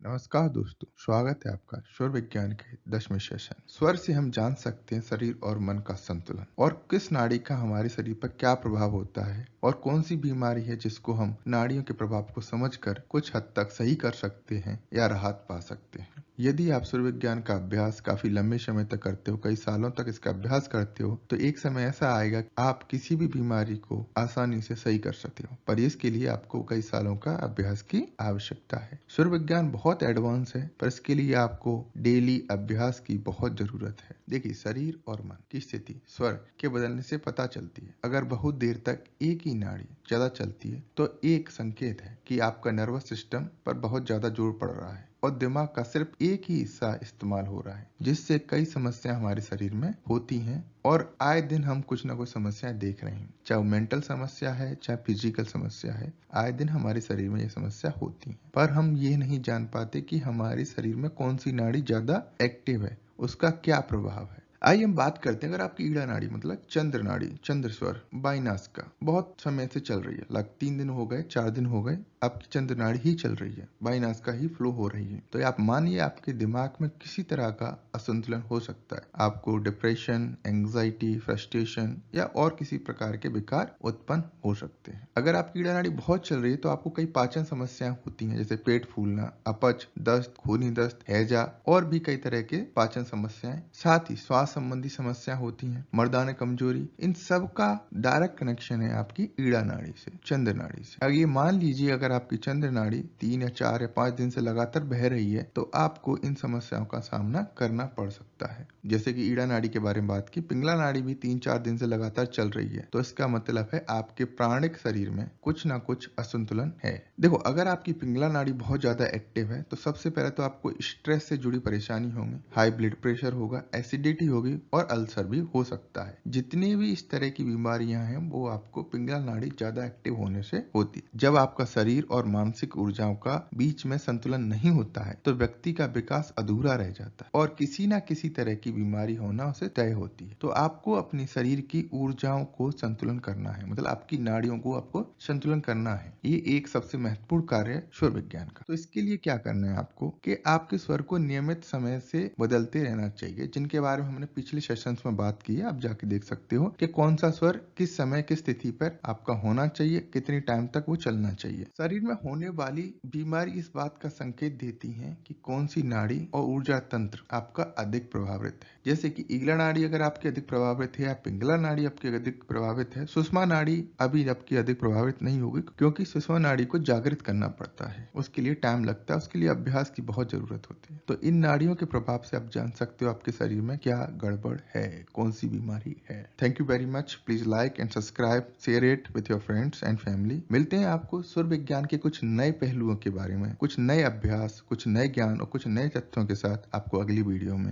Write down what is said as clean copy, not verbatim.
नमस्कार दोस्तों, स्वागत है आपका स्वर विज्ञान के 10वें सेशन। स्वर से हम जान सकते हैं शरीर और मन का संतुलन और किस नाड़ी का हमारे शरीर पर क्या प्रभाव होता है और कौन सी बीमारी है जिसको हम नाड़ियों के प्रभाव को समझकर कुछ हद तक सही कर सकते हैं या राहत पा सकते हैं। यदि आप स्वर विज्ञान का अभ्यास काफी लंबे समय तक करते हो, कई सालों तक इसका अभ्यास करते हो, तो एक समय ऐसा आएगा कि आप किसी भी बीमारी को आसानी से सही कर सकते हो, पर इसके लिए आपको कई सालों का अभ्यास की आवश्यकता है। स्वर विज्ञान बहुत एडवांस है, पर इसके लिए आपको डेली अभ्यास की बहुत जरूरत है। देखिए, शरीर और मन की स्थिति स्वर के बदलने से पता चलती है। अगर बहुत देर तक एक ही नाड़ी ज्यादा चलती है तो एक संकेत है कि आपका नर्वस सिस्टम पर बहुत ज्यादा जोर पड़ रहा है और दिमाग का सिर्फ एक ही हिस्सा इस्तेमाल हो रहा है, जिससे कई समस्या हमारे शरीर में होती हैं और आए दिन हम कुछ ना कुछ समस्याएं देख रहे हैं। चाहे वो मेंटल समस्या है, चाहे फिजिकल समस्या है, आए दिन हमारे शरीर में ये समस्या होती है, पर हम ये नहीं जान पाते कि हमारे शरीर में कौन सी नाड़ी ज्यादा एक्टिव है, उसका क्या प्रभाव है। आइए हम बात करते हैं। अगर आपकी ईड़ा नाड़ी मतलब चंद्र नाड़ी, चंद्र स्वर बाइनास्का बहुत समय से चल रही है, लग 3 दिन हो गए, 4 दिन हो गए, आपकी चंद्र नाड़ी ही चल रही है, बाइनास्का ही फ्लो हो रही है, तो आप मानिए आपके दिमाग में किसी तरह का असंतुलन हो सकता है। आपको डिप्रेशन, एंग्जाइटी, फ्रस्ट्रेशन या और किसी प्रकार के विकार उत्पन्न हो सकते हैं। अगर आपकी ईड़ा नाड़ी बहुत चल रही है तो आपको कई पाचन समस्याएं होती हैं, जैसे पेट फूलना, अपच, दस्त, खूनी दस्त, हैजा और भी कई तरह के पाचन समस्याएं। साथ ही श्वास संबंधी समस्या होती हैं, मर्दाना कमजोरी, इन सब का डायरेक्ट कनेक्शन है आपकी ईड़ा नाड़ी से, चंद्र नाड़ी से। अब ये मान लीजिए अगर आपकी चंद्र नाड़ी 3 या 4 या 5 दिन से लगातार बह रही है तो आपको इन समस्याओं का सामना करना पड़ सकता है। जैसे कि ईड़ा नाड़ी के बारे में बात की, पिंगला नाड़ी भी 3-4 दिन से लगातार चल रही है, तो इसका मतलब है आपके प्राणिक शरीर में कुछ ना कुछ असंतुलन है। देखो, अगर आपकी पिंगला नाड़ी बहुत ज्यादा एक्टिव है तो सबसे पहले तो आपको स्ट्रेस से जुड़ी परेशानी होगी, हाई ब्लड प्रेशर होगा, एसिडिटी होगी और अल्सर भी हो सकता है। जितनी भी इस तरह की बीमारियां हैं वो आपको पिंगला नाड़ी ज्यादा एक्टिव होने से होती है। जब आपका शरीर और मानसिक ऊर्जाओं का बीच में संतुलन नहीं होता है तो व्यक्ति का विकास अधूरा रह जाता है और किसी ना किसी तरह की बीमारी होना उसे तय होती है। तो आपको अपने शरीर की ऊर्जाओं को संतुलन करना है, मतलब आपकी नाड़ियों को आपको संतुलन करना है। ये एक सबसे महत्वपूर्ण कार्य है स्वर विज्ञान का। तो इसके लिए क्या करना है आपको कि आपके स्वर को नियमित समय से बदलते रहना चाहिए, जिनके बारे में हमने पिछले सेशंस में बात की है। आप जाके देख सकते हो कि कौन सा स्वर किस समय किस स्थिति पर आपका होना चाहिए, कितनी टाइम तक वो चलना चाहिए। शरीर में होने वाली बीमारी इस बात का संकेत देती है कि कौन सी नाड़ी और ऊर्जा तंत्र आपका अधिक प्रभावित है। जैसे कि ईगला नाड़ी अगर आपकी अधिक प्रभावित है या पिंगला नाड़ी आपकी अधिक प्रभावित है, सुषमा नाड़ी अभी आपकी अधिक प्रभावित नहीं होगी, क्योंकि सुषमा नाड़ी को जागृत करना पड़ता है, उसके लिए टाइम लगता है, उसके लिए अभ्यास की बहुत जरूरत होती है। तो इन नाड़ियों के प्रभाव से आप जान सकते हो आपके शरीर में क्या गड़बड़ है, कौन सी बीमारी है। Thank you very much. Please like and subscribe, share it with your friends and family. मिलते हैं आपको स्वर विज्ञान के कुछ नए पहलुओं के बारे में, कुछ नए अभ्यास, कुछ नए ज्ञान और कुछ नए तथ्यों के साथ आपको अगली वीडियो में।